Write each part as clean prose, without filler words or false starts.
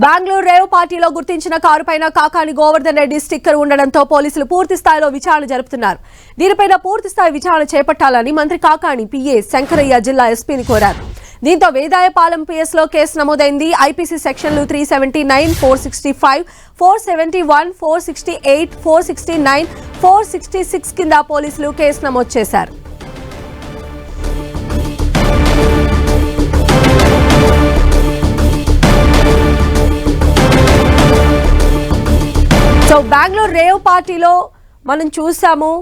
Bengaluru rave పార్టీలో గుర్తించిన కారుపైన Kakani Govardhan Reddy sticker ఉండడంతో పోలీసులు పూర్తి స్థాయిలో విచారణ జరుపుతున్నారు. దీనిపైన పూర్తి స్థాయి విచారణ చేపట్టాలని మంత్రి కాకాని పిఏ శంకరయ్య జిల్లా ఎస్పీని కోరారు. దీంతో వేదాయపాలెం పిఎస్లో కేసు నమోదైంది. ఐపీసీ సెక్షన్లు 379, 465, 471, 468, 469, 466 కింద పోలీసులు కేసు నమోదు చేశారు. సో బెంగళూరు రేవ్ పార్టీలో మనం చూసాము,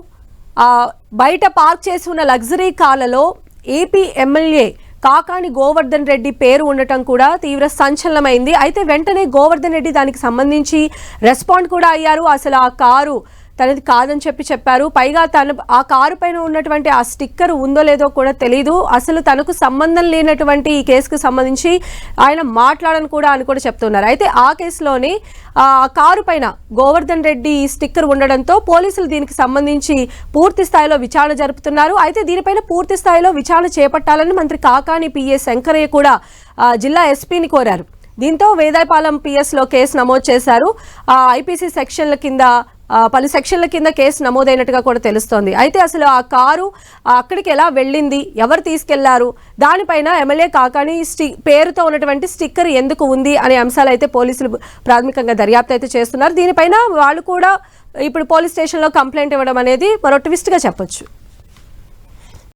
బయట పార్క్ చేసి ఉన్న లగ్జరీ కార్లలో ఏపీ ఎమ్మెల్యే కాకాని గోవర్ధన్ రెడ్డి పేరు ఉండటం కూడా తీవ్ర సంచలనమైంది. అయితే వెంటనే గోవర్ధన్ రెడ్డి దానికి సంబంధించి రెస్పాండ్ కూడా అయ్యారు. అసలు ఆ కారు తనది కాదని చెప్పారు. పైగా ఆ కారు పైన ఉన్నటువంటి ఆ స్టిక్కర్ ఉందో లేదో కూడా తెలీదు. అసలు తనకు సంబంధం లేనటువంటి ఈ కేసుకు సంబంధించి ఆయన మాట్లాడని కూడా అని కూడా చెప్తున్నారు. అయితే ఆ కేసులోని ఆ కారు పైన గోవర్ధన్ రెడ్డి స్టిక్కర్ ఉండడంతో పోలీసులు దీనికి సంబంధించి పూర్తి స్థాయిలో విచారణ జరుపుతున్నారు. అయితే దీనిపైన పూర్తి స్థాయిలో విచారణ చేపట్టాలని మంత్రి కాకాని పిఏ శంకరయ్య కూడా జిల్లా ఎస్పీని కోరారు. దీంతో వేదాయపాలెం పిఎస్లో కేసు నమోదు చేశారు. ఐపీసీ సెక్షన్ల కింద పలు సెక్షన్ల కింద కేసు నమోదైనట్టుగా కూడా తెలుస్తోంది. అయితే అసలు ఆ కారు అక్కడికి ఎలా వెళ్ళింది, ఎవరు తీసుకెళ్లారు, దానిపైన ఎమ్మెల్యే కాకాని పేరుతో ఉన్నటువంటి స్టిక్కర్ ఎందుకు ఉంది అనే అంశాలు అయితే పోలీసులు ప్రాథమికంగా దర్యాప్తు అయితే చేస్తున్నారు. దీనిపైన వాళ్ళు కూడా ఇప్పుడు పోలీస్ స్టేషన్లో కంప్లైంట్ ఇవ్వడం అనేది మరో ట్విస్ట్గా చెప్పొచ్చు.